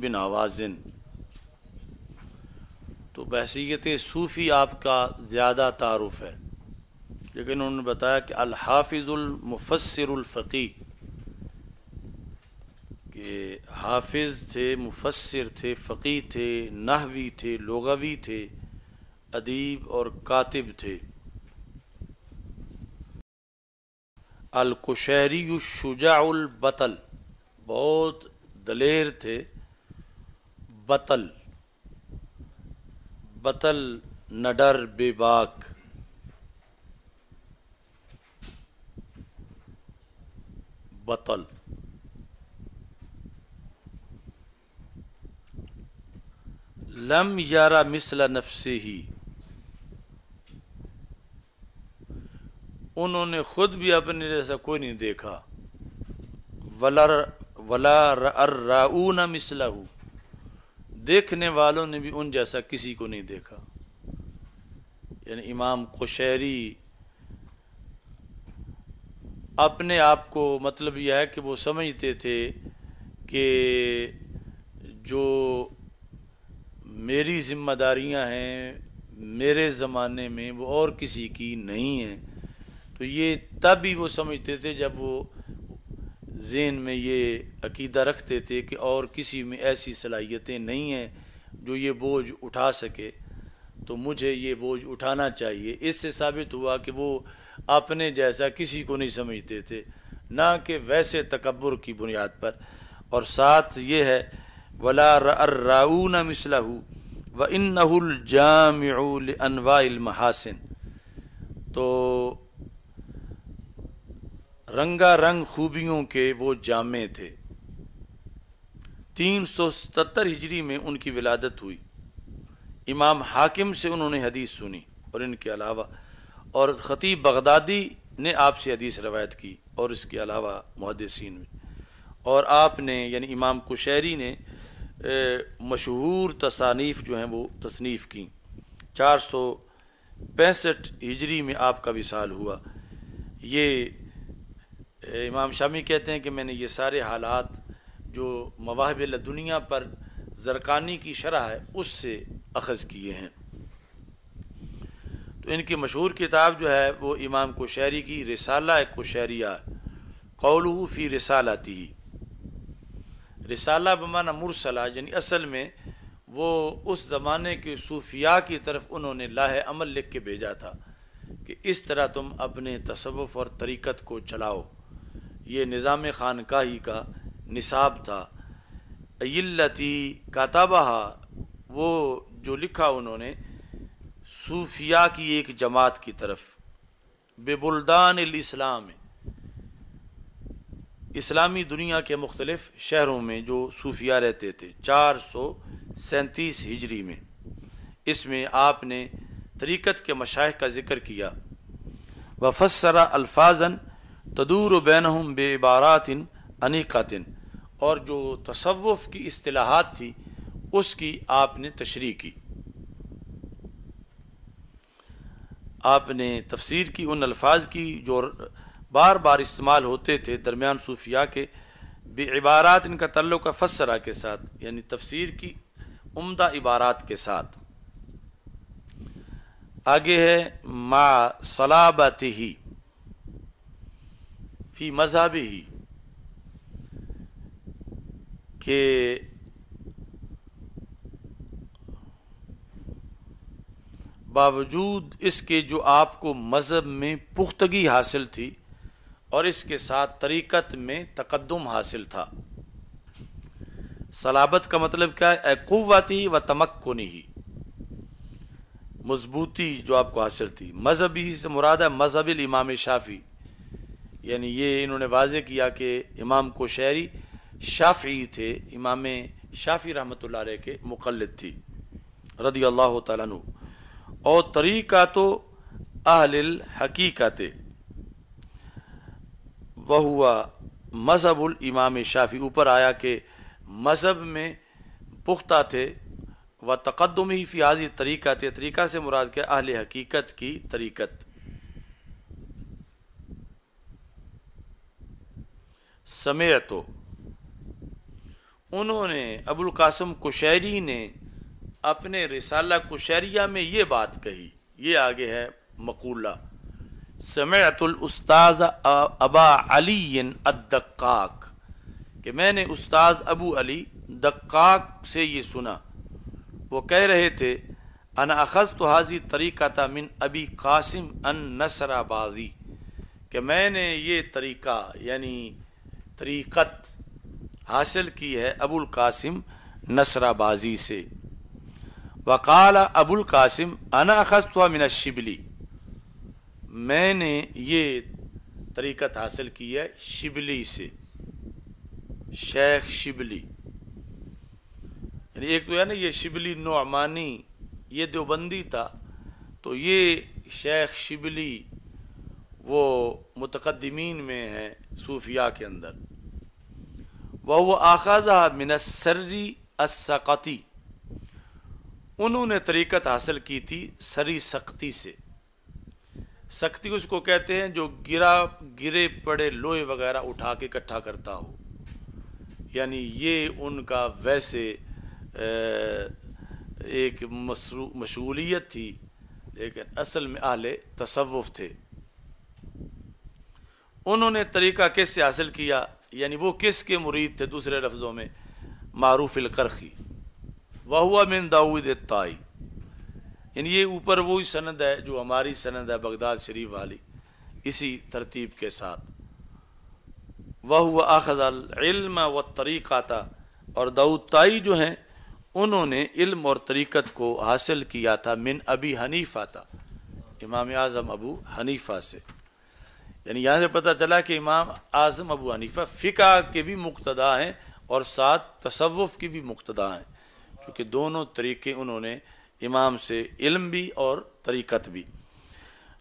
بن آوازن، تو بحیثیت صوفی آپ کا زیادہ تعارف ہے، لیکن انہوں نے بتایا کہ الحافظ المفسر الفقیہ، کہ حافظ تھے، مفسر تھے، فقیہ تھے، نحوی تھے، لغوی تھے، ادیب اور کاتب تھے۔ القشیری الشجاع البطل، بہت دلیر تھے، بطل، بطل نڈر بے باک، بطل۔ لم یارا مثل نفسہ، انہوں نے خود بھی اپنے جیسا کوئی نہیں دیکھا۔ ولا الراؤون مثلہ، دیکھنے والوں نے بھی ان جیسا کسی کو نہیں دیکھا۔ یعنی امام قشیری اپنے آپ کو، مطلب یہ ہے کہ وہ سمجھتے تھے کہ جو میری ذمہ داریاں ہیں میرے زمانے میں وہ اور کسی کی نہیں ہیں۔ تو یہ تب ہی وہ سمجھتے تھے جب وہ ذہن میں یہ عقیدہ رکھتے تھے کہ اور کسی میں ایسی صلاحیتیں نہیں ہیں جو یہ بوجھ اٹھا سکے، تو مجھے یہ بوجھ اٹھانا چاہیے۔ اس سے ثابت ہوا کہ وہ اپنے جیسا کسی کو نہیں سمجھتے تھے، نہ کہ ویسے تکبر کی بنیاد پر۔ اور ساتھ یہ ہے ولا الراؤون مثلہ وانہ الجامع لانواع المحاسن، تو رنگا رنگ خوبیوں کے وہ جامع تھے۔ 377 ہجری میں ان کی ولادت ہوئی۔ امام حاکم سے انہوں نے حدیث سنی، اور ان کے علاوہ اور خطیب بغدادی نے آپ سے حدیث روایت کی، اور اس کے علاوہ محدثین میں۔ اور آپ نے یعنی امام قشیری نے مشہور تصانیف جو ہیں وہ تصنیف کی۔ 465 ہجری میں آپ کا وصال ہوا۔ یہ امام شامی کہتے ہیں کہ میں نے یہ سارے حالات جو مواہب لدنیا پر زرقانی کی شرح ہے اس سے اخذ کیے ہیں۔ تو ان کی مشہور کتاب جو ہے وہ امام قشیری کی رسالہ قشیریہ، قولہ فی رسالتہ، رسالہ بمعنی مرسلہ، یعنی اصل میں وہ اس زمانے کے صوفیاء کی طرف انہوں نے لاہ عمل لکھ کے بھیجا تھا کہ اس طرح تم اپنے تصوف اور طریقت کو چلاؤ۔ یہ نظام خانقاہی کا نصاب تھا۔ ایلتی کاتبہا، وہ جو لکھا انہوں نے صوفیاء کی ایک جماعت کی طرف، ببلدان الاسلام، اسلامی دنیا کے مختلف شہروں میں جو صوفیاء رہتے تھے، 437 ہجری میں۔ اس میں آپ نے طریقت کے مشائخ کا ذکر کیا۔ وفسر الفاظا تدور بینہم بعبارات انیقات، اور جو تصوف کی اصطلاحات تھی اس کی آپ نے تشریح کی۔ آپ نے تفسیر کی ان الفاظ کی جو بار بار استعمال ہوتے تھے درمیان صوفیاء کے، بعبارات، ان کا تعلق ہے فسرہ کے ساتھ، یعنی تفسیر کی عمدہ عبارات کے ساتھ۔ آگے ہے مع صلابتہ فی مذہبہ، کہ باوجود اس کے جو آپ کو مذہب میں پختگی حاصل تھی اور اس کے ساتھ طریقت میں تقدم حاصل تھا۔ صلابت کا مطلب کیا ہے؟ قوتی و تمکنی، مضبوطی جو آپ کو حاصل تھی۔ مذہبی سے مراد ہے مذہب الامام شافعی، یعنی یہ انہوں نے واضح کیا کہ امام قشیری شافعی تھے، امام شافعی رحمۃ اللہ علیہ کے مقلد تھی رضی اللہ تعالیٰ عنہ۔ اور طریقہ تو اہل الحقیقت، وہوا مذہب الامام شافعی، اوپر آیا کہ مذہب میں پختہ تھے، و تقدمی فی هذه طریقت، طریقہ سے مراد کیا؟ اہل حقیقت کی طریقت۔ سمعت، انہوں نے ابو القاسم قشیری نے اپنے رسالہ قشیریہ میں یہ بات کہی، یہ آگے ہے مقولہ: سمعت الاستاذ ابا علی الدقاق، کہ میں نے استاذ ابو علی دقاق سے یہ سنا، وہ کہہ رہے تھے: انا اخذت هذه طریقۃ من ابی قاسم النصرابادی، کہ میں نے یہ طریقہ یعنی طریقت حاصل کی ہے ابو القاسم نصرابادی سے۔ وقال ابو القاسم انا اخذتها من الشبلی، میں نے یہ طریقت حاصل کی ہے شبلی سے، شیخ شبلی، یعنی ایک تو ہے نا یہ شبلی نعمانی یہ دیوبندی تھا، تو یہ شیخ شبلی وہ متقدمین میں ہے صوفیاء کے اندر۔ وَهُوَ آخَذَهَا مِنَ السَّرِّ السَّقَطِ، انہوں نے طریقت حاصل کی تھی سری سقطی سے۔ سقطی اس کو کہتے ہیں جو گرے پڑے لوہے وغیرہ اٹھا کے اکٹھا کرتا ہو، یعنی یہ ان کا ویسے ایک مشغولیت تھی، لیکن اصل میں اہل تصوف تھے۔ انہوں نے طریقہ کس سے حاصل کیا، یعنی وہ کس کے مرید تھے؟ دوسرے لفظوں میں معروف القرخی، وَهُوَ مِن داؤد الطائی، یعنی یہ اوپر وہی سند ہے جو ہماری سند ہے بغداد شریف والی، اسی ترتیب کے ساتھ۔ وَهُوَ أَخَذَ الْعِلْمَ وَالطَّرِيقَةَ، اور داؤد طائی جو ہیں انہوں نے علم اور طریقت کو حاصل کیا تھا من ابی حنیفہ تھا، امام اعظم ابو حنیفہ سے۔ یعنی یہاں سے پتہ چلا کہ امام اعظم ابو حنیفہ فقہ کے بھی مقتدا ہیں اور ساتھ تصوف کی بھی مقتدا ہیں، کیونکہ دونوں طریقے انہوں نے امام سے علم بھی اور طریقت بھی۔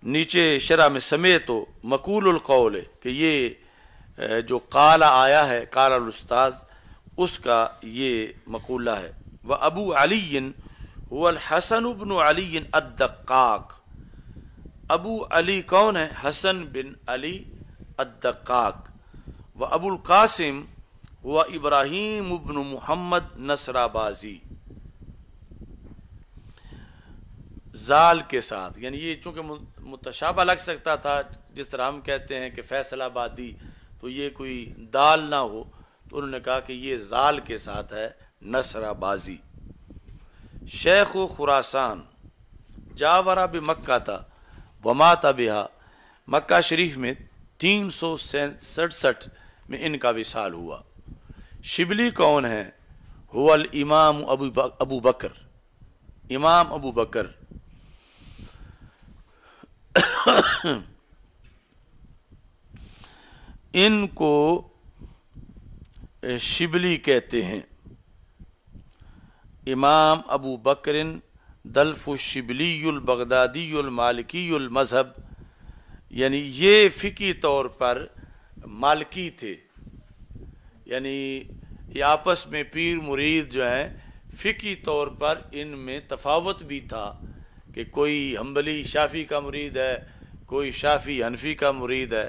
نیچے شرح میں سمیت و مقول القول ہے کہ یہ جو قال آیا ہے قال الاستاذ اس کا یہ مقولہ ہے۔ وابو علی هو الحسن بن علی الدقاق، ابو علی کون ہے؟ حسن بن علی الدقاق۔ وابو القاسم هو ابراہیم بن محمد نصرابادی، زال کے ساتھ، یعنی یہ چونکہ متشابہ لگ سکتا تھا، جس طرح ہم کہتے ہیں کہ فیصل آبادی، تو یہ کوئی دال نہ ہو، تو انہوں نے کہا کہ یہ زال کے ساتھ ہے نصرابادی۔ شیخ خراسان جاورا بمکہ تھا ومات بہا، مکہ شریف میں 367 میں ان کا وصال ہوا۔ شبلی کون ہے؟ هو الامام ابو بکر، امام ابو بکر۔ ان کو شبلی کہتے ہیں، امام ابو بکر دلف الشبلی البغدادی المالکی المذہب، یعنی یہ فقہی طور پر مالکی تھے، یعنی یہ آپس میں پیر مرید جو ہیں فقہی طور پر ان میں تفاوت بھی تھا کہ کوئی حنبلی شافعی کا مرید ہے، کوئی شافعی حنفی کا مرید ہے،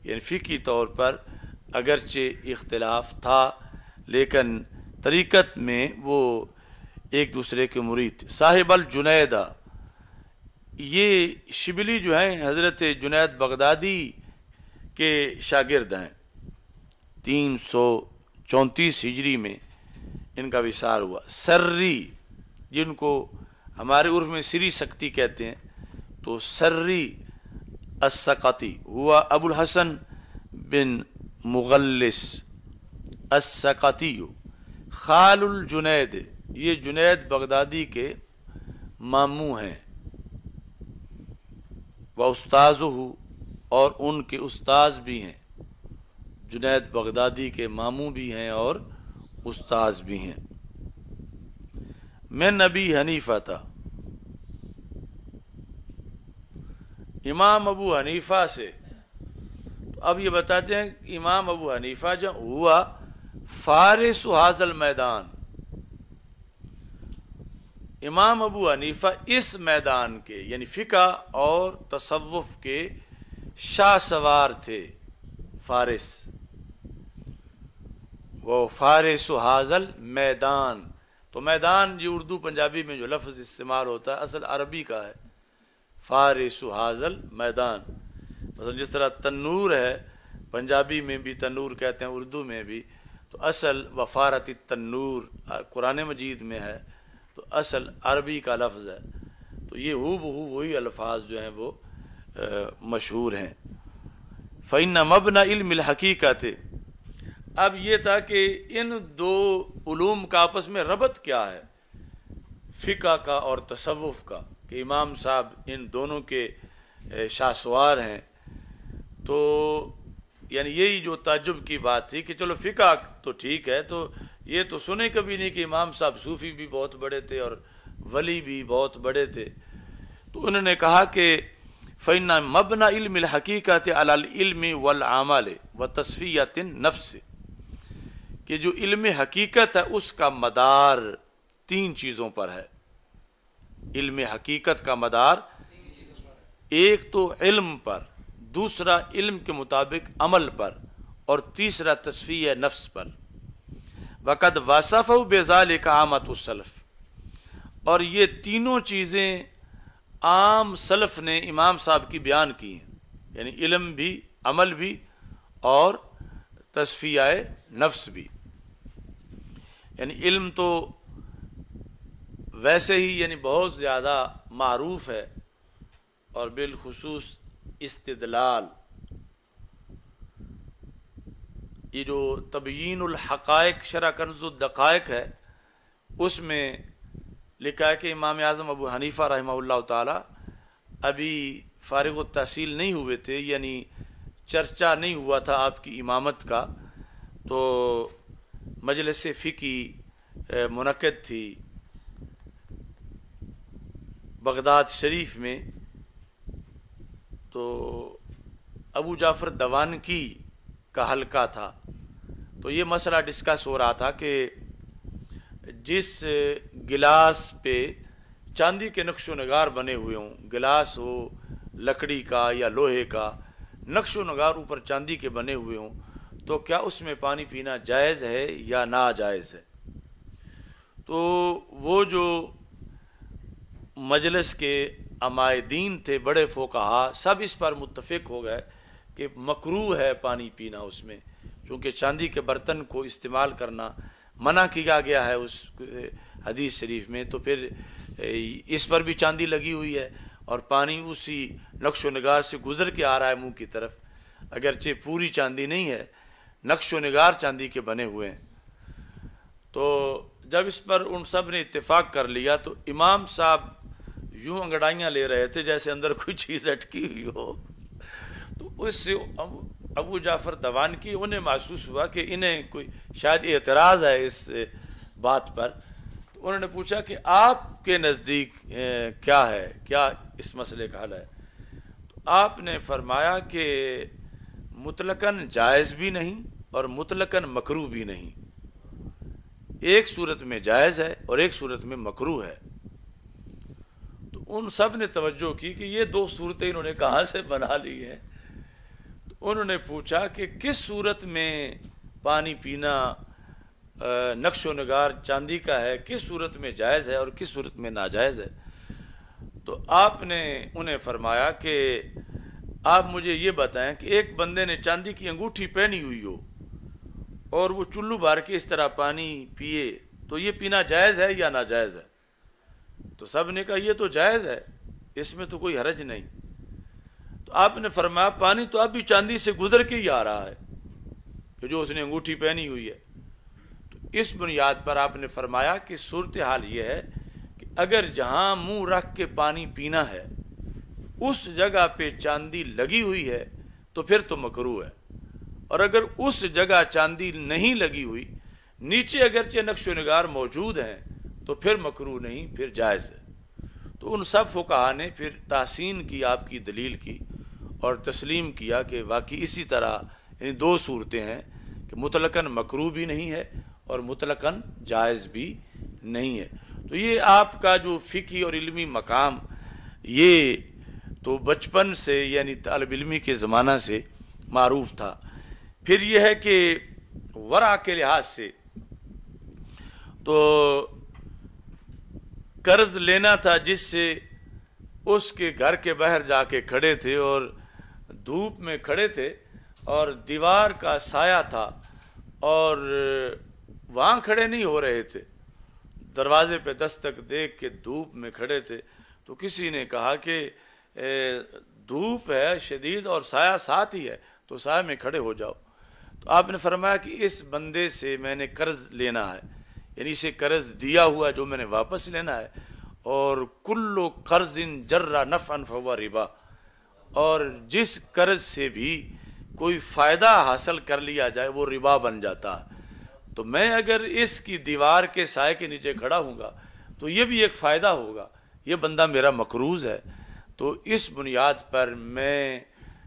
یعنی فقہی طور پر اگرچہ اختلاف تھا لیکن طریقت میں وہ ایک دوسرے کے مرید تھے۔ صاحب الجنیدہ، یہ شبلی جو ہیں حضرت جنید بغدادی کے شاگرد ہیں، 334 ہجری میں ان کا وصال ہوا۔ سری، جن کو ہمارے عرف میں سری سقطی کہتے ہیں، تو سری السقطی ہوا ابو الحسن بن مغلس السقطی خال الجنید، یہ جنید بغدادی کے ماموں ہیں۔ وہ استاذ ہو، اور ان کے استاذ بھی ہیں، جنید بغدادی کے ماموں بھی ہیں اور استاذ بھی ہیں۔ میں نبی حنیفہ تھا، امام ابو حنیفہ سے۔ اب یہ بتاتے ہیں کہ امام ابو حنیفہ جو ہوا فارس حاضل میدان، امام ابو حنیفہ اس میدان کے یعنی فقہ اور تصوف کے شاہ سوار تھے، فارس۔ وہ فارس حاضل میدان، تو میدان یہ اردو پنجابی میں جو لفظ استعمال ہوتا ہے اصل عربی کا ہے، فارس حاضل میدان۔ مثلا جس طرح تنور ہے، پنجابی میں بھی تنور کہتے ہیں، اردو میں بھی، تو اصل وفارت التنور قرآن مجید میں ہے، تو اصل عربی کا لفظ ہے۔ تو یہ ہو بہو وہی الفاظ جو ہیں وہ مشہور ہیں۔ فَإِنَّ مَبْنَ عِلْمِ الْحَقِیقَةِ، اب یہ تھا کہ ان دو علوم کا آپس میں ربط کیا ہے، فقہ کا اور تصوف کا، کہ امام صاحب ان دونوں کے شاہسوار ہیں۔ تو یعنی یہی جو تعجب کی بات تھی کہ چلو فقہ تو ٹھیک ہے، تو یہ تو سنے کبھی نہیں کہ امام صاحب صوفی بھی بہت بڑے تھے اور ولی بھی بہت بڑے تھے۔ تو انہوں نے کہا کہ فَإِنَّ مَبْنَ عِلْمِ الْحَقِیقَةِ عَلَى الْعِلْمِ وَالْعَمَلِ وَتَصْفِیَةِ النَّفْسِ، کہ جو علم حقیقت ہے اس کا مدار تین چیزوں پر ہے۔ علم حقیقت کا مدار ایک تو علم پر، دوسرا علم کے مطابق عمل پر، اور تیسرا تصفیہ نفس پر۔ وَقَدْ وَصَفَهُ بِذَلِكَ عَامَةُ السَّلَف، اور یہ تینوں چیزیں عام سلف نے امام صاحب کی بیان کی ہیں، یعنی علم بھی، عمل بھی، اور تصفیہ نفس بھی۔ یعنی علم تو ویسے ہی یعنی بہت زیادہ معروف ہے، اور بالخصوص استدلال، یہ جو تبیین الحقائق شرح کنز الدقائق ہے، اس میں لکھا ہے کہ امام اعظم ابو حنیفہ رحمہ اللہ تعالی ابھی فارغ التحصیل نہیں ہوئے تھے، یعنی چرچا نہیں ہوا تھا آپ کی امامت کا، تو مجلس فقہی منعقد تھی بغداد شریف میں، تو ابو جعفر دوانکی کا حلقہ تھا۔ تو یہ مسئلہ ڈسکس ہو رہا تھا کہ جس گلاس پہ چاندی کے نقش و نگار بنے ہوئے ہوں، گلاس ہو لکڑی کا یا لوہے کا، نقش و نگار اوپر چاندی کے بنے ہوئے ہوں، تو کیا اس میں پانی پینا جائز ہے یا ناجائز ہے؟ تو وہ جو مجلس کے عمائدین تھے، بڑے فقہا، سب اس پر متفق ہو گئے کہ مکروہ ہے پانی پینا اس میں، چونکہ چاندی کے برتن کو استعمال کرنا منع کیا گیا ہے اس حدیث شریف میں، تو پھر اس پر بھی چاندی لگی ہوئی ہے اور پانی اسی نقش و نگار سے گزر کے آ رہا ہے منہ کی طرف، اگرچہ پوری چاندی نہیں ہے، نقش و نگار چاندی کے بنے ہوئے ہیں۔ تو جب اس پر ان سب نے اتفاق کر لیا تو امام صاحب یوں انگڑائیاں لے رہے تھے جیسے اندر کوئی چیز لٹکی ہوئی ہو، تو اس سے ابو جعفر دوانکی انہیں محسوس ہوا کہ انہیں کوئی شاید اعتراض ہے اس بات پر، تو انہوں نے پوچھا کہ آپ کے نزدیک کیا ہے، کیا اس مسئلے کا حل ہے؟ تو آپ نے فرمایا کہ مطلقاً جائز بھی نہیں اور مطلقاً مکروہ بھی نہیں، ایک صورت میں جائز ہے اور ایک صورت میں مکروہ ہے۔ تو ان سب نے توجہ کی کہ یہ دو صورتیں انہوں نے کہاں سے بنا لی ہیں؟ تو انہوں نے پوچھا کہ کس صورت میں پانی پینا نقش و نگار چاندی کا ہے، کس صورت میں جائز ہے اور کس صورت میں ناجائز ہے؟ تو آپ نے انہیں فرمایا کہ آپ مجھے یہ بتائیں کہ ایک بندے نے چاندی کی انگوٹھی پہنی ہوئی ہو اور وہ چلو بھر کے اس طرح پانی پیے، تو یہ پینا جائز ہے یا ناجائز ہے؟ تو سب نے کہا یہ تو جائز ہے، اس میں تو کوئی حرج نہیں۔ تو آپ نے فرمایا پانی تو اب بھی چاندی سے گزر کے ہی آ رہا ہے کہ جو اس نے انگوٹھی پہنی ہوئی ہے۔ تو اس بنیاد پر آپ نے فرمایا کہ صورتحال یہ ہے کہ اگر جہاں منہ رکھ کے پانی پینا ہے اس جگہ پہ چاندی لگی ہوئی ہے تو پھر تو مکروہ ہے، اور اگر اس جگہ چاندی نہیں لگی ہوئی، نیچے اگرچہ نقش و نگار موجود ہیں، تو پھر مکروہ نہیں، پھر جائز ہے۔ تو ان سب فقہا نے پھر تحسین کی آپ کی دلیل کی اور تسلیم کیا کہ واقعی اسی طرح یعنی دو صورتیں ہیں کہ مطلقاً مکروہ بھی نہیں ہے اور مطلقاً جائز بھی نہیں ہے۔ تو یہ آپ کا جو فقہی اور علمی مقام یہ تو بچپن سے یعنی طالب علمی کے زمانہ سے معروف تھا۔ پھر یہ ہے کہ ورع کے لحاظ سے تو قرض لینا تھا جس سے اس کے گھر کے باہر جا کے کھڑے تھے اور دھوپ میں کھڑے تھے اور دیوار کا سایہ تھا اور وہاں کھڑے نہیں ہو رہے تھے، دروازے پہ دستک دیکھ کے دھوپ میں کھڑے تھے، تو کسی نے کہا کہ دھوپ ہے شدید اور سایہ ساتھ ہی ہے تو سایہ میں کھڑے ہو جاؤ۔ تو آپ نے فرمایا کہ اس بندے سے میں نے قرض لینا ہے، یعنی اسے قرض دیا ہوا جو میں نے واپس لینا ہے، اور کل قرض جر نفعا فہو ربا، اور جس قرض سے بھی کوئی فائدہ حاصل کر لیا جائے وہ ربا بن جاتا ہے۔ تو میں اگر اس کی دیوار کے سائے کے نیچے کھڑا ہوں گا تو یہ بھی ایک فائدہ ہوگا، یہ بندہ میرا مقروض ہے، تو اس بنیاد پر میں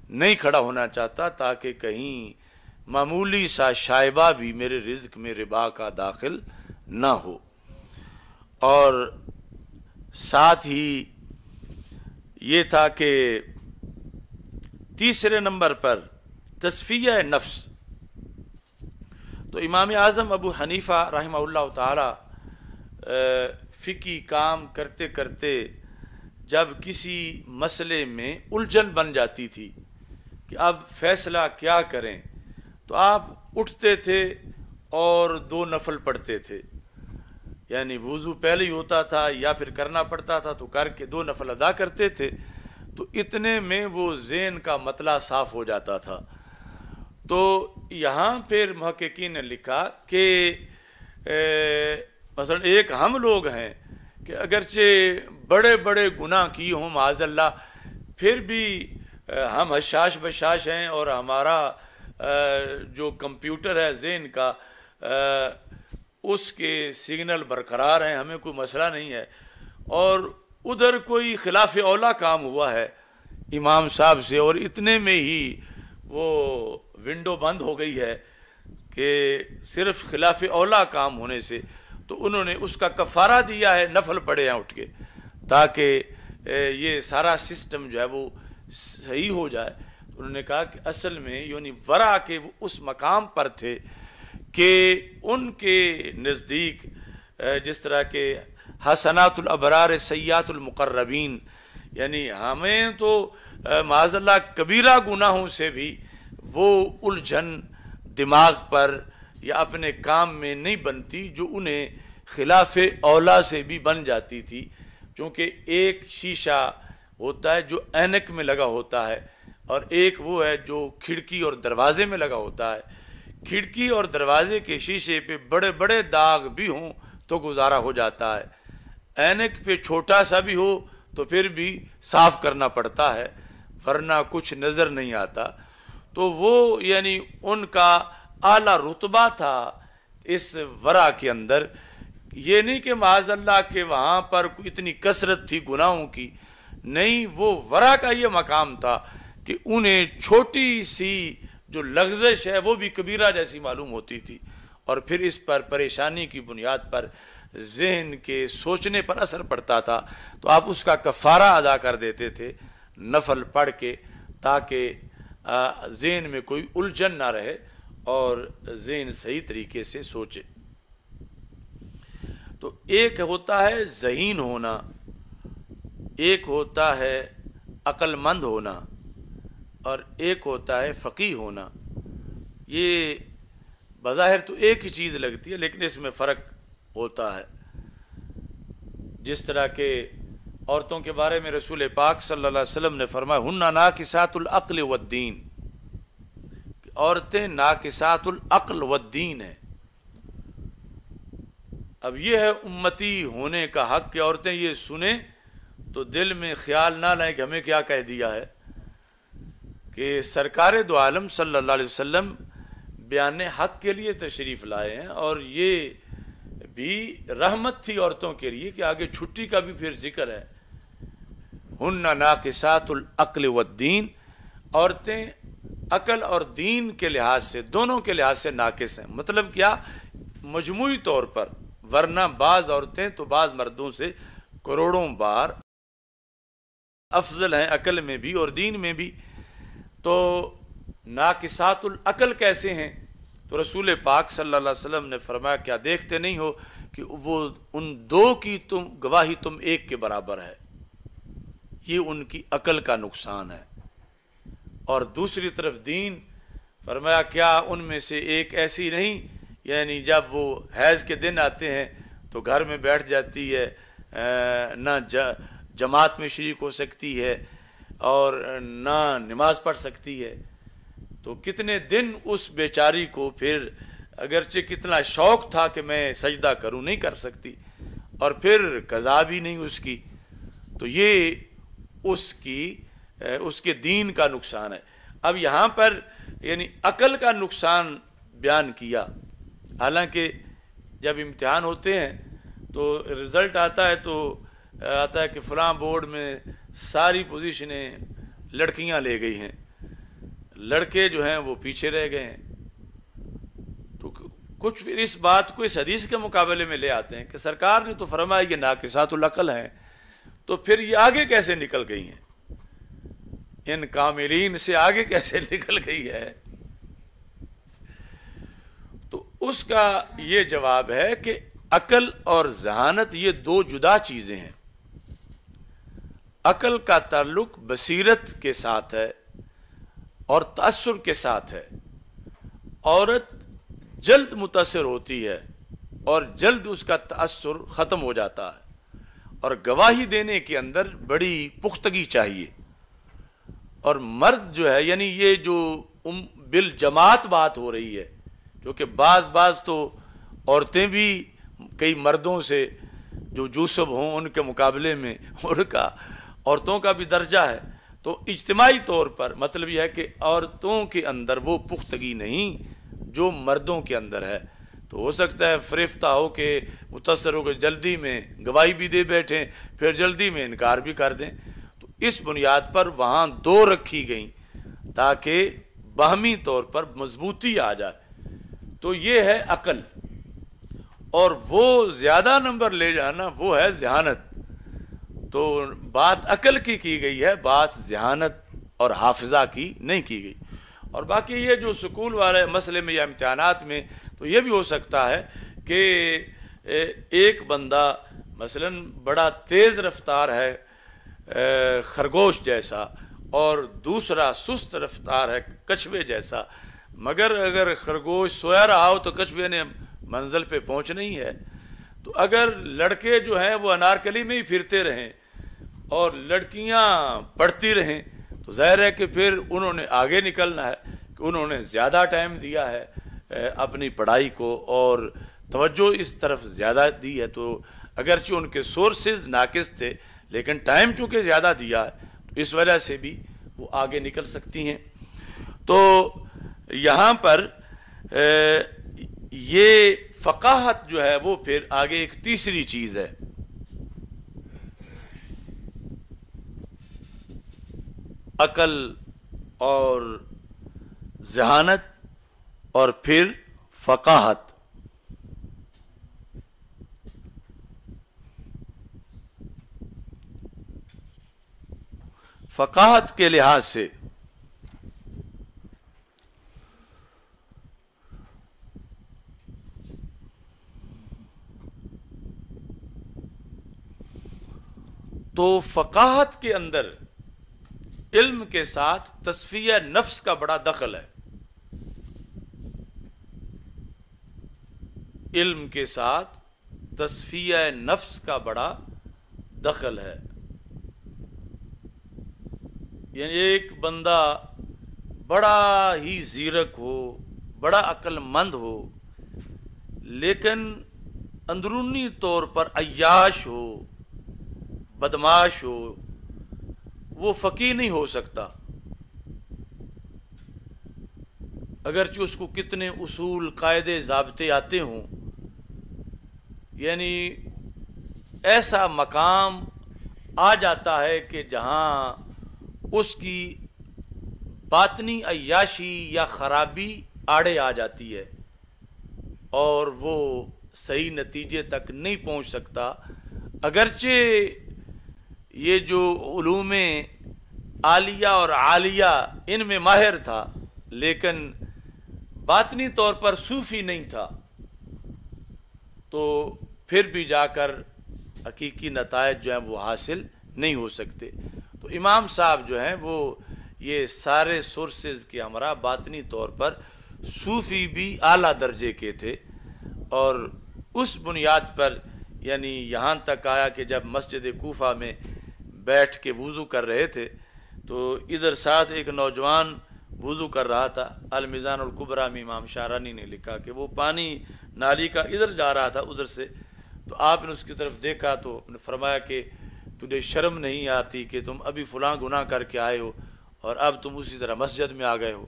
نہیں کھڑا ہونا چاہتا تاکہ کہیں معمولی سا شائبہ بھی میرے رزق میں ربا کا داخل نہ ہو۔ اور ساتھ ہی یہ تھا کہ تیسرے نمبر پر تصفیہ نفس، تو امام اعظم ابو حنیفہ رحمہ اللہ تعالی فقہی کام کرتے کرتے جب کسی مسئلے میں الجھن بن جاتی تھی کہ اب فیصلہ کیا کریں، تو آپ اٹھتے تھے اور 2 نفل پڑھتے تھے، یعنی وضو پہلے ہی ہوتا تھا یا پھر کرنا پڑتا تھا تو کر کے 2 نفل ادا کرتے تھے، تو اتنے میں وہ ذہن کا مطلع صاف ہو جاتا تھا۔ تو یہاں پھر محققین نے لکھا کہ مثلا ایک ہم لوگ ہیں کہ اگرچہ بڑے بڑے گناہ کی ہوں معاذ اللہ، پھر بھی ہم حشاش بشاش ہیں اور ہمارا جو کمپیوٹر ہے ذہن کا اس کے سگنل برقرار ہیں، ہمیں کوئی مسئلہ نہیں ہے، اور ادھر کوئی خلاف اولا کام ہوا ہے امام صاحب سے اور اتنے میں ہی وہ ونڈو بند ہو گئی ہے کہ صرف خلاف اولا کام ہونے سے، تو انہوں نے اس کا کفارہ دیا ہے، نفل پڑھے ہیں اٹھ کے، تاکہ یہ سارا سسٹم جو ہے وہ صحیح ہو جائے۔ انہوں نے کہا کہ اصل میں یعنی ورع کے وہ اس مقام پر تھے کہ ان کے نزدیک جس طرح کہ حسنات الابرار سیئات المقربین، یعنی ہمیں تو معاذ اللہ کبیرہ گناہوں سے بھی وہ الجھن دماغ پر یا اپنے کام میں نہیں بنتی جو انہیں خلاف اولا سے بھی بن جاتی تھی، چونکہ ایک شیشہ ہوتا ہے جو اینک میں لگا ہوتا ہے اور ایک وہ ہے جو کھڑکی اور دروازے میں لگا ہوتا ہے۔ کھڑکی اور دروازے کے شیشے پہ بڑے بڑے داغ بھی ہوں تو گزارا ہو جاتا ہے، اینک پہ چھوٹا سا بھی ہو تو پھر بھی صاف کرنا پڑتا ہے ورنہ کچھ نظر نہیں آتا۔ تو وہ یعنی ان کا اعلیٰ رتبہ تھا اس ورع کے اندر، یہ نہیں کہ معاذ اللہ کہ وہاں پر کوئی اتنی کثرت تھی گناہوں کی، نہیں، وہ ورع کا یہ مقام تھا کہ انہیں چھوٹی سی جو لغزش ہے وہ بھی کبیرہ جیسی معلوم ہوتی تھی، اور پھر اس پر پریشانی کی بنیاد پر ذہن کے سوچنے پر اثر پڑتا تھا تو آپ اس کا کفارہ ادا کر دیتے تھے نفل پڑھ کے، تاکہ ذہن میں کوئی الجھن نہ رہے اور ذہن صحیح طریقے سے سوچے۔ تو ایک ہوتا ہے ذہین ہونا، ایک ہوتا ہے عقل مند ہونا، اور ایک ہوتا ہے فقیہ ہونا۔ یہ بظاہر تو ایک ہی چیز لگتی ہے لیکن اس میں فرق ہوتا ہے۔ جس طرح کہ عورتوں کے بارے میں رسول پاک صلی اللہ علیہ وسلم نے فرمایا ہن ناقصات العقل والدین، کہ عورتیں ناقصات العقل والدین ہیں۔ اب یہ ہے امتی ہونے کا حق کہ عورتیں یہ سنیں تو دل میں خیال نہ لائیں کہ ہمیں کیا کہہ دیا ہے، کہ سرکار دو عالم صلی اللہ علیہ وسلم بیان حق کے لیے تشریف لائے ہیں، اور یہ بھی رحمت تھی عورتوں کے لیے کہ آگے چھٹی کا بھی پھر ذکر ہے۔ ہن ناقصات العقل والدین، عورتیں عقل اور دین کے لحاظ سے، دونوں کے لحاظ سے ناقص ہیں۔ مطلب کیا؟ مجموعی طور پر، ورنہ بعض عورتیں تو بعض مردوں سے کروڑوں بار افضل ہیں عقل میں بھی اور دین میں بھی۔ تو ناقصات العقل کیسے ہیں؟ تو رسول پاک صلی اللہ علیہ وسلم نے فرمایا کیا دیکھتے نہیں ہو کہ وہ ان دو کی گواہی تم ایک کے برابر ہے، یہ ان کی عقل کا نقصان ہے۔ اور دوسری طرف دین، فرمایا کیا ان میں سے ایک ایسی نہیں، یعنی جب وہ حیض کے دن آتے ہیں تو گھر میں بیٹھ جاتی ہے، نہ جماعت میں شریک ہو سکتی ہے اور نہ نماز پڑھ سکتی ہے، تو کتنے دن اس بیچاری کو پھر اگرچہ کتنا شوق تھا کہ میں سجدہ کروں، نہیں کر سکتی، اور پھر قضا بھی نہیں اس کی، تو یہ اس کے دین کا نقصان ہے۔ اب یہاں پر یعنی عقل کا نقصان بیان کیا، حالانکہ جب امتحان ہوتے ہیں تو رزلٹ آتا ہے تو آتا ہے کہ فلاں بورڈ میں ساری پوزیشنیں لڑکیاں لے گئی ہیں، لڑکے جو ہیں وہ پیچھے رہ گئے ہیں، تو کچھ پھر اس بات کو اس حدیث کے مقابلے میں لے آتے ہیں کہ سرکار نے تو فرمایا یہ ناقصات العقل ہیں، تو پھر یہ آگے کیسے نکل گئی ہیں، ان کاملین سے آگے کیسے نکل گئی ہے؟ تو اس کا یہ جواب ہے کہ عقل اور ذہانت یہ دو جدا چیزیں ہیں۔ عقل کا تعلق بصیرت کے ساتھ ہے اور تأثر کے ساتھ ہے۔ عورت جلد متاثر ہوتی ہے اور جلد اس کا تأثر ختم ہو جاتا ہے، اور گواہی دینے کے اندر بڑی پختگی چاہیے۔ اور مرد جو ہے، یعنی یہ جو بالجماعت بات ہو رہی ہے، جو کہ بعض تو عورتیں بھی کئی مردوں سے جو یوسف ہوں ان کے مقابلے میں ان کا عورتوں کا بھی درجہ ہے، تو اجتماعی طور پر مطلب یہ ہے کہ عورتوں کے اندر وہ پختگی نہیں جو مردوں کے اندر ہے۔ تو ہو سکتا ہے فریفتہ ہو کہ متاثر ہو کے جلدی میں گواہی بھی دے بیٹھیں، پھر جلدی میں انکار بھی کر دیں، تو اس بنیاد پر وہاں دو رکھی گئیں تاکہ باہمی طور پر مضبوطی آ جائے۔ تو یہ ہے عقل، اور وہ زیادہ نمبر لے جانا وہ ہے ذہانت۔ تو بات عقل کی گئی ہے، بات ذہانت اور حافظہ کی نہیں کی گئی۔ اور باقی یہ جو سکول والے مسئلے میں یا امتحانات میں تو یہ بھی ہو سکتا ہے کہ ایک بندہ مثلا بڑا تیز رفتار ہے خرگوش جیسا، اور دوسرا سست رفتار ہے کچھوے جیسا، مگر اگر خرگوش سویا رہا ہو تو کچھوے نے منزل پہ پہنچنا ہی ہے۔ تو اگر لڑکے جو ہیں وہ انارکلی میں ہی پھرتے رہیں اور لڑکیاں پڑھتی رہیں تو ظاہر ہے کہ پھر انہوں نے آگے نکلنا ہے، کہ انہوں نے زیادہ ٹائم دیا ہے اپنی پڑھائی کو اور توجہ اس طرف زیادہ دی ہے، تو اگرچہ ان کے سورسز ناقص تھے لیکن ٹائم چونکہ زیادہ دیا ہے تو اس وجہ سے بھی وہ آگے نکل سکتی ہیں۔ تو یہاں پر یہ فقاہت جو ہے وہ پھر آگے ایک تیسری چیز ہے۔ عقل اور ذہانت اور پھر فقاہت۔ فقاہت کے لحاظ سے تو فقاہت کے اندر علم کے ساتھ تصفیہ نفس کا بڑا دخل ہے۔ علم کے ساتھ تصفیہ نفس کا بڑا دخل ہے۔ یعنی ایک بندہ بڑا ہی زیرک ہو، بڑا عقل مند ہو، لیکن اندرونی طور پر عیاش ہو، بدماش ہو، وہ فقیہ نہیں ہو سکتا، اگرچہ اس کو کتنے اصول قاعدے ضابطے آتے ہوں۔ یعنی ایسا مقام آ جاتا ہے کہ جہاں اس کی باطنی عیاشی یا خرابی آڑے آ جاتی ہے اور وہ صحیح نتیجے تک نہیں پہنچ سکتا، اگرچہ یہ جو علوم عالیہ اور عالیہ ان میں ماہر تھا، لیکن باطنی طور پر صوفی نہیں تھا تو پھر بھی جا کر حقیقی نتائج جو ہیں وہ حاصل نہیں ہو سکتے. تو امام صاحب جو ہیں وہ یہ سارے سورسز کے ہمراہ باطنی طور پر صوفی بھی اعلیٰ درجے کے تھے، اور اس بنیاد پر یعنی یہاں تک آیا کہ جب مسجد کوفہ میں بیٹھ کے وضو کر رہے تھے تو ادھر ساتھ ایک نوجوان وضو کر رہا تھا. المیزان الکبریٰ میں امام شارانی نے لکھا کہ وہ پانی نالی کا ادھر جا رہا تھا ادھر سے، تو آپ نے اس کی طرف دیکھا تو نے فرمایا کہ تجھے شرم نہیں آتی کہ تم ابھی فلاں گناہ کر کے آئے ہو اور اب تم اسی طرح مسجد میں آ گئے ہو.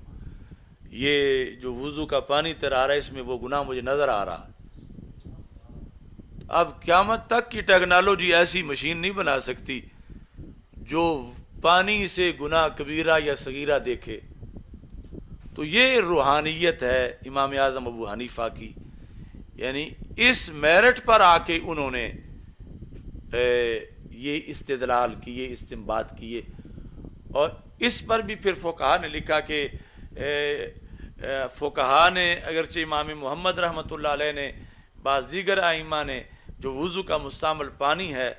یہ جو وضو کا پانی تیرا آ رہا ہے اس میں وہ گناہ مجھے نظر آ رہا ہے. اب قیامت تک کی ٹیکنالوجی ایسی مشین نہیں بنا سکتی جو پانی سے گناہ کبیرہ یا صغیرہ دیکھے. تو یہ روحانیت ہے امام اعظم ابو حنیفہ کی، یعنی اس میرٹ پر آ کے انہوں نے یہ استدلال کیے، استنباط کیے. اور اس پر بھی پھر فقہا نے لکھا کہ فقہا نے اگرچہ امام محمد رحمۃ اللہ علیہ نے بعض دیگر ائمہ نے جو وضو کا مستعمل پانی ہے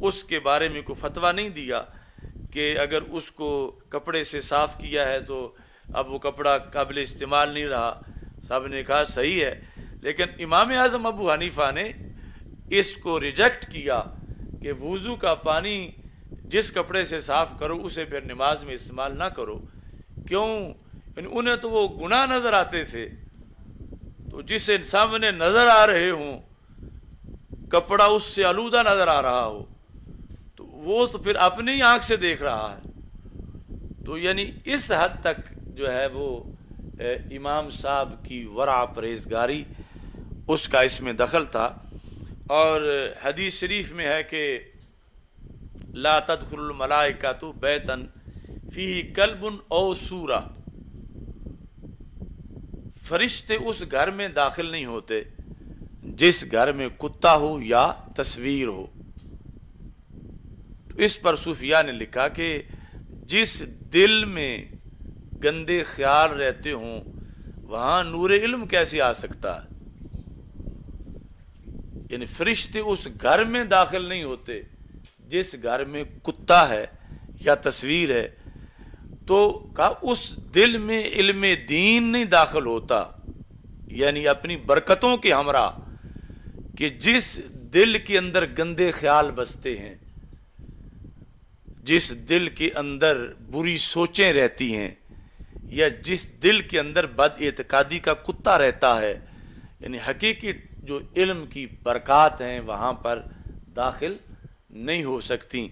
اس کے بارے میں کوئی فتویٰ نہیں دیا کہ اگر اس کو کپڑے سے صاف کیا ہے تو اب وہ کپڑا قابل استعمال نہیں رہا. صاحب نے کہا صحیح ہے، لیکن امام اعظم ابو حنیفہ نے اس کو ریجیکٹ کیا کہ وضو کا پانی جس کپڑے سے صاف کرو اسے پھر نماز میں استعمال نہ کرو. کیوں؟ یعنی انہیں تو وہ گناہ نظر آتے تھے، تو جس انسان نے نظر آ رہے ہوں کپڑا اس سے آلودہ نظر آ رہا ہو تو وہ تو پھر اپنی آنکھ سے دیکھ رہا ہے. تو یعنی اس حد تک جو ہے وہ امام صاحب کی ورع پرہیزگاری اس کا اس میں دخل تھا. اور حدیث شریف میں ہے کہ لا تدخل الملائکۃ بیتا فیہ کلب او سورہ، فرشتے اس گھر میں داخل نہیں ہوتے جس گھر میں کتا ہو یا تصویر ہو. اس پر صوفیاء نے لکھا کہ جس دل میں گندے خیال رہتے ہوں وہاں نور علم کیسے آ سکتا ہے؟ یعنی فرشتے اس گھر میں داخل نہیں ہوتے جس گھر میں کتا ہے یا تصویر ہے. تو کہا اس دل میں علم دین نہیں داخل ہوتا، یعنی اپنی برکتوں کے ہمراہ، کہ جس دل کے اندر گندے خیال بستے ہیں، جس دل کے اندر بری سوچیں رہتی ہیں، یا جس دل کے اندر بد اعتقادی کا کتا رہتا ہے، یعنی حقیقی جو علم کی برکات ہیں وہاں پر داخل نہیں ہو سکتی.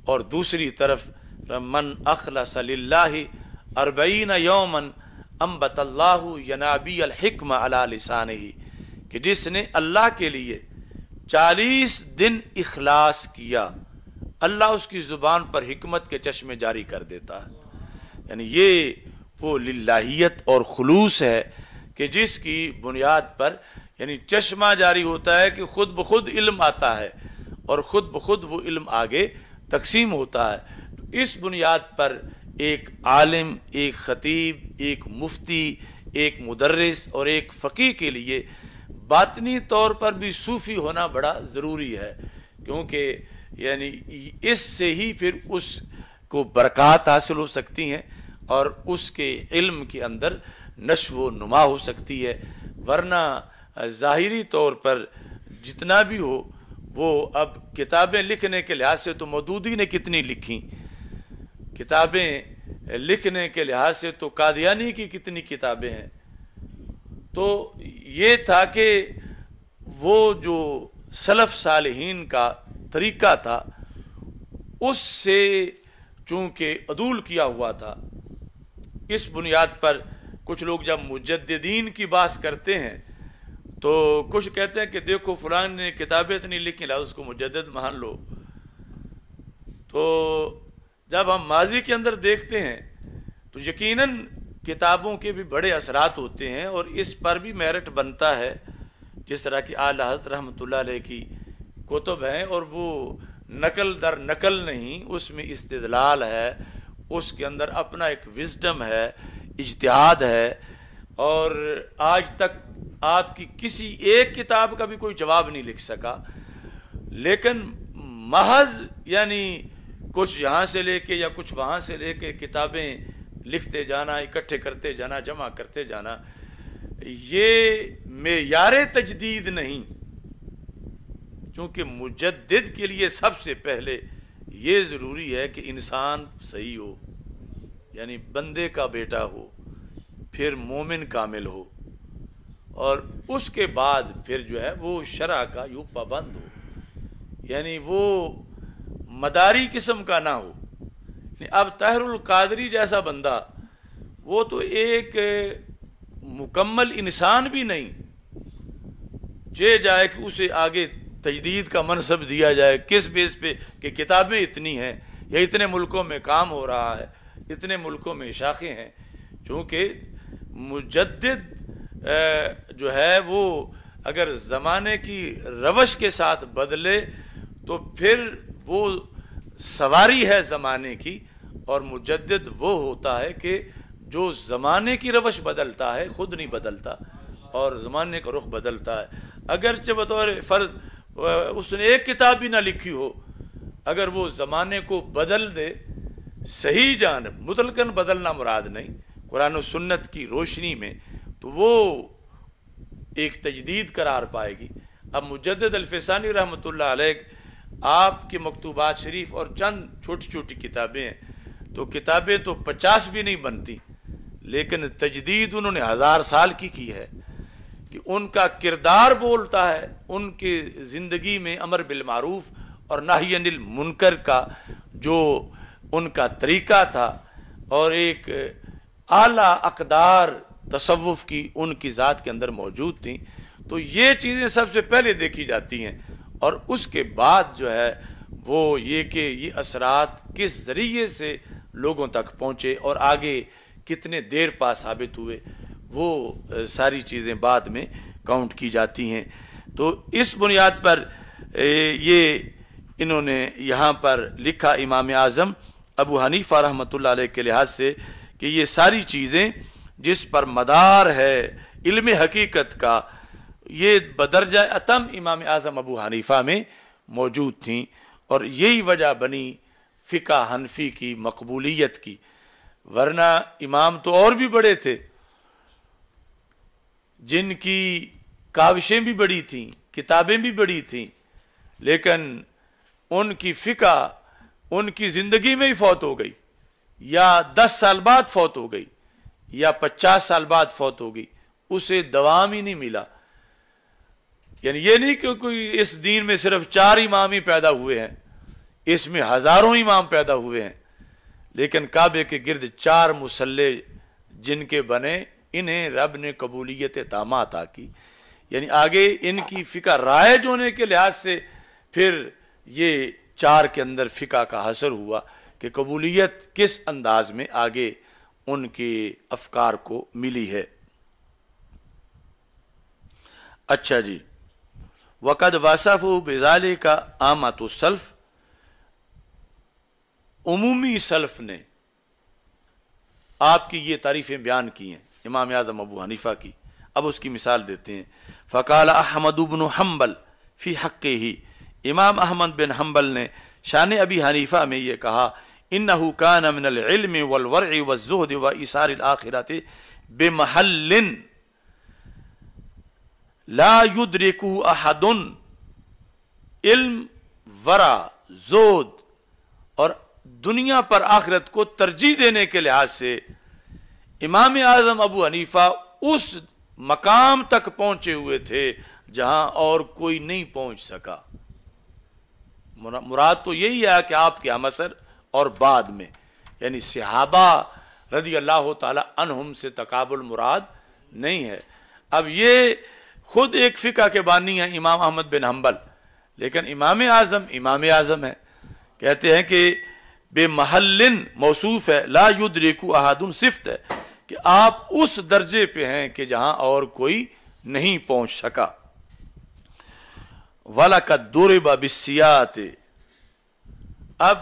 اور دوسری طرف من اخلص للہ 40 یوما انبت اللہ ینابیع الحکمہ علی لسانہ، کہ جس نے اللہ کے لیے 40 دن اخلاص کیا اللہ اس کی زبان پر حکمت کے چشمے جاری کر دیتا ہے. یعنی یہ وہ للہیت اور خلوص ہے کہ جس کی بنیاد پر یعنی چشمہ جاری ہوتا ہے کہ خود بخود علم آتا ہے اور خود بخود وہ علم آگے تقسیم ہوتا ہے. اس بنیاد پر ایک عالم، ایک خطیب، ایک مفتی، ایک مدرس اور ایک فقیہ کے لیے باطنی طور پر بھی صوفی ہونا بڑا ضروری ہے، کیونکہ یعنی اس سے ہی پھر اس کو برکات حاصل ہو سکتی ہیں اور اس کے علم کے اندر نشو و نما ہو سکتی ہے. ورنہ ظاہری طور پر جتنا بھی ہو وہ اب کتابیں لکھنے کے لحاظ سے تو مودودی نے کتنی لکھی، کتابیں لکھنے کے لحاظ سے تو قادیانی کی کتنی کتابیں ہیں. تو یہ تھا کہ وہ جو سلف صالحین کا طریقہ تھا اس سے چونکہ عدول کیا ہوا تھا. اس بنیاد پر کچھ لوگ جب مجددین کی بات کرتے ہیں تو کچھ کہتے ہیں کہ دیکھو فلان نے کتابیں اتنی لکھی لہذا اس کو مجدد مان لو. تو جب ہم ماضی کے اندر دیکھتے ہیں تو یقیناً کتابوں کے بھی بڑے اثرات ہوتے ہیں اور اس پر بھی میرٹ بنتا ہے. جس طرح کی اعلیٰ حضرت رحمۃ اللہ علیہ کی کتب ہیں اور وہ نقل در نقل نہیں، اس میں استدلال ہے، اس کے اندر اپنا ایک وزڈم ہے، اجتہاد ہے. اور آج تک آپ کی کسی ایک کتاب کا بھی کوئی جواب نہیں لکھ سکا، لیکن محض یعنی کچھ یہاں سے لے کے یا کچھ وہاں سے لے کے کتابیں لکھتے جانا، اکٹھے کرتے جانا، جمع کرتے جانا، یہ معیار تجدید نہیں. چونکہ مجدد کے لیے سب سے پہلے یہ ضروری ہے کہ انسان صحیح ہو، یعنی بندے کا بیٹا ہو، پھر مومن کامل ہو، اور اس کے بعد پھر جو ہے وہ شرع کا یوں پابند ہو، یعنی وہ مداری قسم کا نہ ہو. اب طاہر القادری جیسا بندہ وہ تو ایک مکمل انسان بھی نہیں، چہ جائے کہ اسے آگے تجدید کا منصب دیا جائے کس بیس پہ کہ کتابیں اتنی ہیں یا اتنے ملکوں میں کام ہو رہا ہے، اتنے ملکوں میں شاخیں ہیں. چونکہ مجدد جو ہے وہ اگر زمانے کی روش کے ساتھ بدلے تو پھر وہ سواری ہے زمانے کی، اور مجدد وہ ہوتا ہے کہ جو زمانے کی روش بدلتا ہے، خود نہیں بدلتا اور زمانے کا رخ بدلتا ہے. اگرچہ بطور فرض اس نے ایک کتاب بھی نہ لکھی ہو، اگر وہ زمانے کو بدل دے صحیح جانب، مطلقاً بدلنا مراد نہیں، قرآن و سنت کی روشنی میں، تو وہ ایک تجدید قرار پائے گی. اب مجدد الفسانی رحمۃ اللہ علیہ آپ کے مکتوبات شریف اور چند چھوٹی چھوٹی کتابیں ہیں، تو کتابیں تو 50 بھی نہیں بنتی، لیکن تجدید انہوں نے 1000 سال کی ہے. کہ ان کا کردار بولتا ہے، ان کی زندگی میں امر بالمعروف اور نہی عن المنکر کا جو ان کا طریقہ تھا، اور ایک اعلیٰ اقدار تصوف کی ان کی ذات کے اندر موجود تھیں. تو یہ چیزیں سب سے پہلے دیکھی جاتی ہیں، اور اس کے بعد جو ہے وہ یہ کہ یہ اثرات کس ذریعے سے لوگوں تک پہنچے اور آگے کتنے دیر پا ثابت ہوئے، وہ ساری چیزیں بعد میں کاؤنٹ کی جاتی ہیں. تو اس بنیاد پر یہ انہوں نے یہاں پر لکھا امام اعظم ابو حنیفہ رحمۃ اللہ علیہ کے لحاظ سے کہ یہ ساری چیزیں جس پر مدار ہے علم حقیقت کا، یہ بدرجہ اتم امام اعظم ابو حنیفہ میں موجود تھیں، اور یہی وجہ بنی فقہ حنفی کی مقبولیت کی. ورنہ امام تو اور بھی بڑے تھے جن کی کاوشیں بھی بڑی تھیں، کتابیں بھی بڑی تھیں، لیکن ان کی فقہ ان کی زندگی میں ہی فوت ہو گئی، یا 10 سال بعد فوت ہو گئی، یا 50 سال بعد فوت ہو گئی، اسے دوام ہی نہیں ملا. یعنی یہ نہیں کہ کوئی اس دین میں صرف 4 امام ہی پیدا ہوئے ہیں، اس میں ہزاروں امام پیدا ہوئے ہیں، لیکن کعبے کے گرد 4 مصلے جن کے بنے، انہیں رب نے قبولیت تامہ عطا کی. یعنی آگے ان کی فقہ رائج ہونے کے لحاظ سے پھر یہ 4 کے اندر فقہ کا حصر ہوا کہ قبولیت کس انداز میں آگے ان کے افکار کو ملی ہے. اچھا جی، وقد وصفوا بذلک عامۃ السلف، عمومی سلف نے آپ کی یہ تعریفیں بیان کی ہیں امام اعظم ابو حنیفہ کی. اب اس کی مثال دیتے ہیں. فقال احمد بن حنبل فی حقہ، امام احمد بن حنبل نے شان ابی حنیفہ میں یہ کہا، انہ کان من العلم والورع والزہد وایثار الآخرۃ بمحل لا یدرکہ احد. علم، ورع، زہد اور دنیا پر آخرت کو ترجیح دینے کے لحاظ سے امام اعظم ابو حنیفہ اس مقام تک پہنچے ہوئے تھے جہاں اور کوئی نہیں پہنچ سکا. مراد تو یہی ہے کہ آپ کے ہمسر اور بعد میں، یعنی صحابہ رضی اللہ تعالی عنہم سے تقابل مراد نہیں ہے. اب یہ خود ایک فقہ کے بانی ہیں امام احمد بن حنبل، لیکن امام اعظم ہے. کہتے ہیں کہ بے محل موصوف ہے، لا یدرکو احد صفت ہے کہ آپ اس درجے پہ ہیں کہ جہاں اور کوئی نہیں پہنچ سکا. وَلَقَدْ ضُرِبَ بِالسِّيَاطِ، اب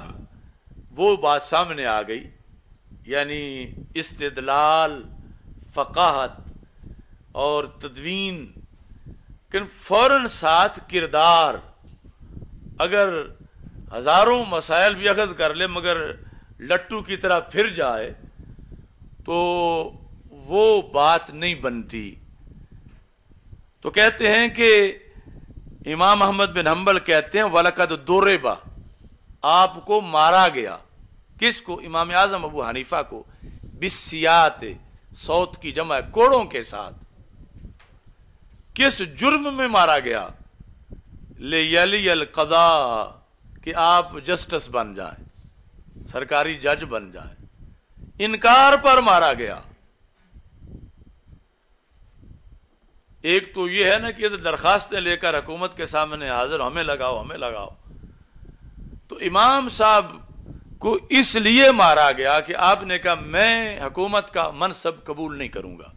وہ بات سامنے آ گئی، یعنی استدلال، فقاہت اور تدوین، کہ فوراً ساتھ کردار، اگر ہزاروں مسائل بھی اخذ کر لے مگر لٹو کی طرح پھر جائے تو وہ بات نہیں بنتی. تو کہتے ہیں کہ امام احمد بن حنبل کہتے ہیں وَلَقَدْ ضُرِبَ، آپ کو مارا گیا. کس کو؟ امام اعظم ابو حنیفہ کو. بِالسِّیَاطِ، صوت کی جمع ہے، کوڑوں کے ساتھ. کس جرم میں مارا گیا؟ لِيَلِيَ الْقَضَاءَ، کہ آپ جسٹس بن جائیں، سرکاری جج بن جائیں. انکار پر مارا گیا. ایک تو یہ ہے نا کہ درخواستیں لے کر حکومت کے سامنے حاضر، ہمیں لگاؤ ہمیں لگاؤ. تو امام صاحب کو اس لیے مارا گیا کہ آپ نے کہا میں حکومت کا منصب قبول نہیں کروں گا،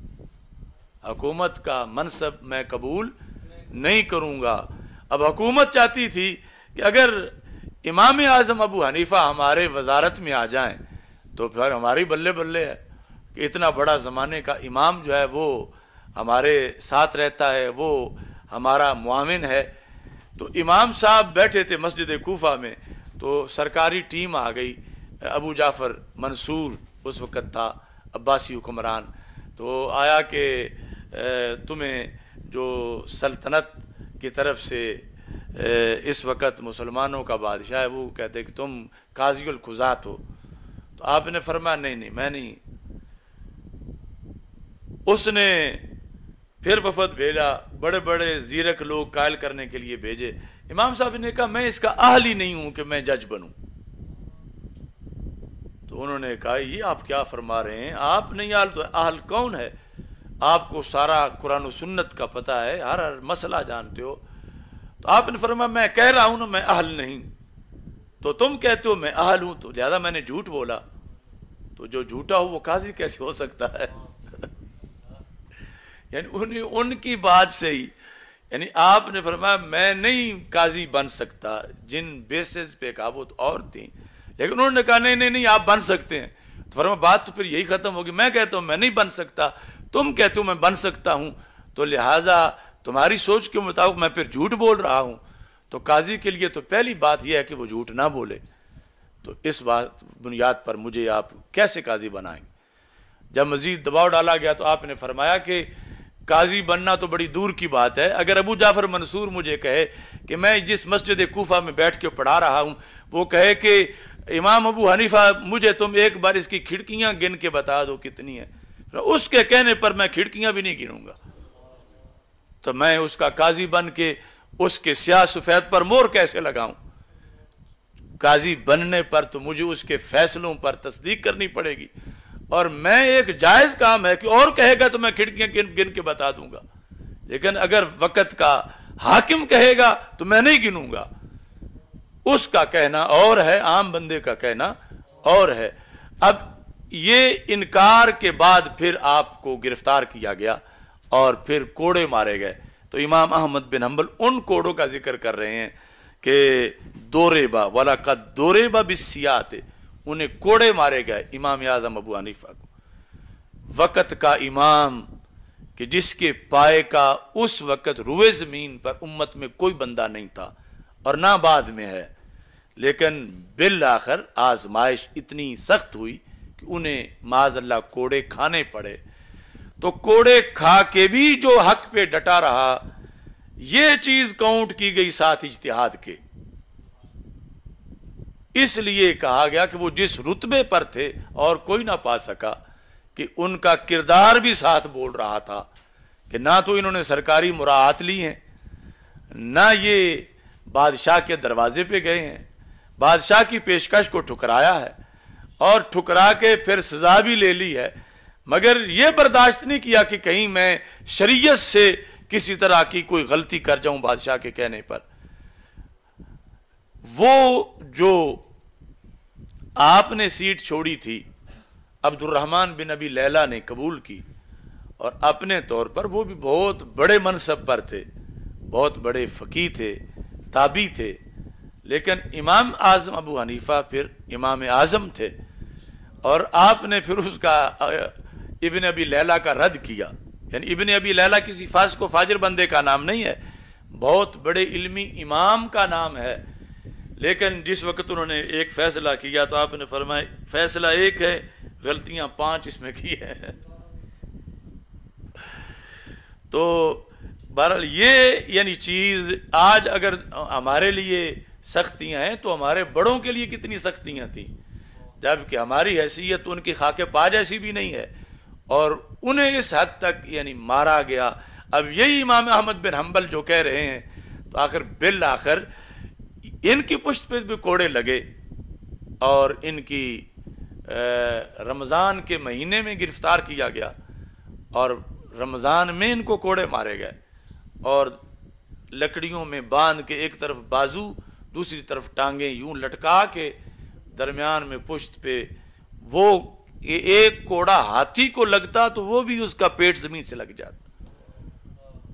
حکومت کا منصب میں قبول نہیں کروں گا. اب حکومت چاہتی تھی کہ اگر امام اعظم ابو حنیفہ ہمارے وزارت میں آ جائیں تو پھر ہماری بلے بلے ہے کہ اتنا بڑا زمانے کا امام جو ہے وہ ہمارے ساتھ رہتا ہے، وہ ہمارا معاون ہے. تو امام صاحب بیٹھے تھے مسجد کوفہ میں، تو سرکاری ٹیم آ گئی. ابو جعفر منصور اس وقت تھا، عباسی حکمران. تو آیا کہ تمہیں جو سلطنت کی طرف سے اس وقت مسلمانوں کا بادشاہ ہے وہ کہتے کہ تم قاضی القضات ہو. تو آپ نے فرمایا نہیں میں نہیں. اس نے پھر وفد بھیجا، بڑے بڑے زیرک لوگ قائل کرنے کے لیے بھیجے. امام صاحب نے کہا میں اس کا اہل ہی نہیں ہوں کہ میں جج بنوں. تو انہوں نے کہا یہ آپ کیا فرما رہے ہیں، آپ نہیں اہل تو اہل کون ہے؟ آپ کو سارا قرآن و سنت کا پتہ ہے، ہر مسئلہ جانتے ہو. تو آپ نے فرمایا میں کہہ رہا ہوں نا میں اہل نہیں، تو تم کہتے ہو میں اہل ہوں، تو لہذا میں نے جھوٹ بولا. تو جو جھوٹا ہو وہ قاضی کیسے ہو سکتا ہے؟ یعنی ان کی بات سے ہی، یعنی آپ نے فرمایا میں نہیں قاضی بن سکتا. جن بیسز پہ کہا وہ تو اور تھیں، لیکن انہوں نے کہا نہیں آپ بن سکتے ہیں. تو فرمایا بات تو پھر یہی ختم ہوگی، میں کہتا ہوں میں نہیں بن سکتا، تم کہتے ہو میں بن سکتا ہوں، تو لہٰذا تمہاری سوچ کے مطابق میں پھر جھوٹ بول رہا ہوں. تو قاضی کے لیے تو پہلی بات یہ ہے کہ وہ جھوٹ نہ بولے. تو اس بات بنیاد پر مجھے آپ کیسے قاضی بنائیں گے؟ جب مزید دباؤ ڈالا گیا تو آپ نے فرمایا کہ قاضی بننا تو بڑی دور کی بات ہے. اگر ابو جعفر منصور مجھے کہے کہ میں جس مسجد کوفہ میں بیٹھ کے پڑھا رہا ہوں وہ کہے کہ امام ابو حنیفہ مجھے تم ایک بار اس کی کھڑکیاں گن کے بتا دو کتنی ہیں، اس کے کہنے پر میں کھڑکیاں بھی نہیں گنوں گا، تو میں اس کا قاضی بن کے اس کے سیاہ سفید پر مور کیسے لگاؤں؟ قاضی بننے پر تو مجھے اس کے فیصلوں پر تصدیق کرنی پڑے گی. اور میں ایک جائز کام ہے کہ اور کہے گا تو میں کھڑکیاں گن کے بتا دوں گا، لیکن اگر وقت کا حاکم کہے گا تو میں نہیں گنوں گا. اس کا کہنا اور ہے، عام بندے کا کہنا اور ہے. اب یہ انکار کے بعد پھر آپ کو گرفتار کیا گیا اور پھر کوڑے مارے گئے. تو امام احمد بن حنبل ان کوڑوں کا ذکر کر رہے ہیں کہ دوریبا وَلَقَدْ دوریبا بِالسِّیَاطِ، انہیں کوڑے مارے گئے امام اعظم ابو حنیفہ کو. وقت کا امام کہ جس کے پائے کا اس وقت روئے زمین پر امت میں کوئی بندہ نہیں تھا اور نہ بعد میں ہے، لیکن بالآخر آزمائش اتنی سخت ہوئی کہ انہیں معاذ اللہ کوڑے کھانے پڑے. تو کوڑے کھا کے بھی جو حق پہ ڈٹا رہا، یہ چیز کاؤنٹ کی گئی ساتھ اجتہاد کے. اس لیے کہا گیا کہ وہ جس رتبے پر تھے اور کوئی نہ پا سکا، کہ ان کا کردار بھی ساتھ بول رہا تھا کہ نہ تو انہوں نے سرکاری مراعات لی ہیں، نہ یہ بادشاہ کے دروازے پہ گئے ہیں، بادشاہ کی پیشکش کو ٹھکرایا ہے اور ٹھکرا کے پھر سزا بھی لے لی ہے، مگر یہ برداشت نہیں کیا کہ کہیں میں شریعت سے کسی طرح کی کوئی غلطی کر جاؤں بادشاہ کے کہنے پر. وہ جو آپ نے سیٹ چھوڑی تھی عبد الرحمن بن ابی لیلہ نے قبول کی، اور اپنے طور پر وہ بھی بہت بڑے منصب پر تھے، بہت بڑے فقیہ تھے، تابعی تھے، لیکن امام اعظم ابو حنیفہ پھر امام اعظم تھے، اور آپ نے پھر اس کا ابن ابی لیلہ کا رد کیا. یعنی ابن ابی لیلہ کسی فاسق و فاجر بندے کا نام نہیں ہے، بہت بڑے علمی امام کا نام ہے، لیکن جس وقت انہوں نے ایک فیصلہ کیا تو آپ نے فرمایا فیصلہ ایک ہے، غلطیاں 5 اس میں کی ہیں۔ تو بہرحال یہ یعنی چیز آج اگر ہمارے لیے سختیاں ہیں تو ہمارے بڑوں کے لیے کتنی سختیاں تھیں، جبکہ ہماری حیثیت ان کی خاک پا جیسی بھی نہیں ہے، اور انہیں اس حد تک یعنی مارا گیا۔ اب یہی امام احمد بن حنبل جو کہہ رہے ہیں تو آخر بالآخر ان کی پشت پہ بھی کوڑے لگے، اور ان کی رمضان کے مہینے میں گرفتار کیا گیا، اور رمضان میں ان کو کوڑے مارے گئے، اور لکڑیوں میں باندھ کے ایک طرف بازو دوسری طرف ٹانگیں یوں لٹکا کے درمیان میں پشت پہ، وہ ایک کوڑا ہاتھی کو لگتا تو وہ بھی اس کا پیٹ زمین سے لگ جاتا۔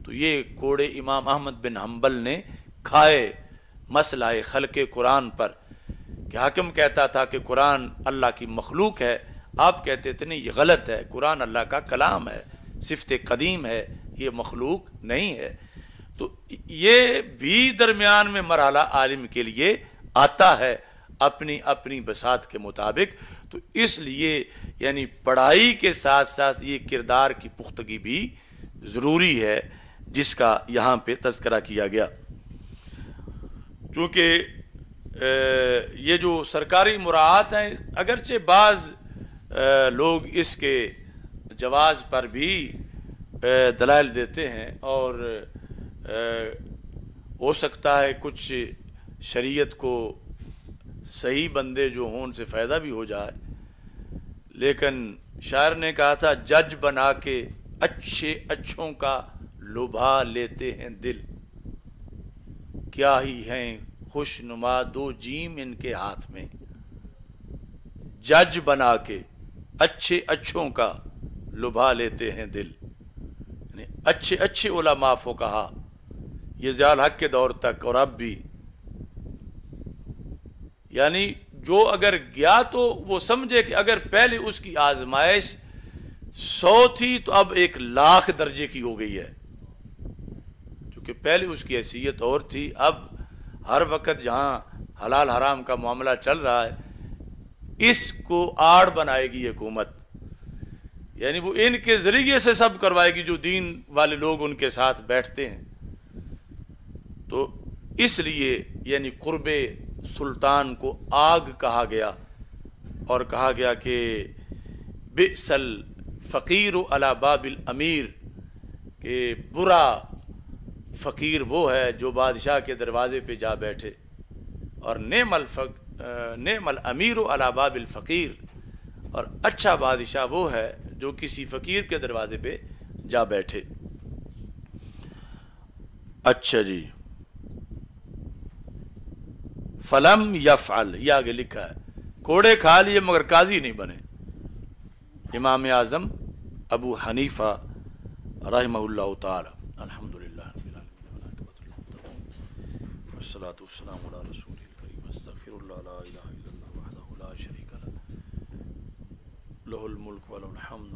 تو یہ کوڑے امام احمد بن حنبل نے کھائے مسئلہ خلق قرآن پر، کہ حاکم کہتا تھا کہ قرآن اللہ کی مخلوق ہے، آپ کہتے تھے نہیں یہ غلط ہے، قرآن اللہ کا کلام ہے، صفت قدیم ہے، یہ مخلوق نہیں ہے۔ تو یہ بھی درمیان میں مرحلہ عالم کے لیے آتا ہے اپنی اپنی بساط کے مطابق۔ تو اس لیے یعنی پڑھائی کے ساتھ ساتھ یہ کردار کی پختگی بھی ضروری ہے، جس کا یہاں پہ تذکرہ کیا گیا۔ چونکہ یہ جو سرکاری مراعات ہیں، اگرچہ بعض لوگ اس کے جواز پر بھی دلائل دیتے ہیں، اور ہو سکتا ہے کچھ شریعت کو صحیح بندے جو ہوں ان سے فائدہ بھی ہو جائے، لیکن شاعر نے کہا تھا جج بنا کے اچھے اچھوں کا لبھا لیتے ہیں دل، کیا ہی ہیں خوش نما 2 جیم ان کے ہاتھ میں۔ جج بنا کے اچھے اچھوں کا لبھا لیتے ہیں دل، یعنی اچھے اچھے علماء فقہا یہ ضیاء الحق کے دور تک اور اب بھی، یعنی جو اگر گیا تو وہ سمجھے کہ اگر پہلے اس کی آزمائش 100 تھی تو اب 1,00,000 درجے کی ہو گئی ہے، کیونکہ پہلے اس کی حیثیت اور تھی، اب ہر وقت جہاں حلال حرام کا معاملہ چل رہا ہے اس کو آڑ بنائے گی حکومت، یعنی وہ ان کے ذریعے سے سب کروائے گی جو دین والے لوگ ان کے ساتھ بیٹھتے ہیں۔ تو اس لیے یعنی قرب سلطان کو آگ کہا گیا، اور کہا گیا کہ بئس الفقیر علی باب الامیر، کہ برا فقیر وہ ہے جو بادشاہ کے دروازے پہ جا بیٹھے، اور نعم الامیر علی باب الفقیر، اور اچھا بادشاہ وہ ہے جو کسی فقیر کے دروازے پہ جا بیٹھے۔ اچھا جی، فلم یفعل، یہ آگے لکھا ہے کوڑے کھا لیے مگر قاضی نہیں بنے۔ امام اعظم ابو حنیفہ رحمہ اللہ تعالی۔ الحمدللہ رب العالمین والصلاة والسلام علی رسول الکریم، استغفر اللہ لا الہ الا اللہ وحدہ لا شریک لہ، لہ الملک و لہ الحمد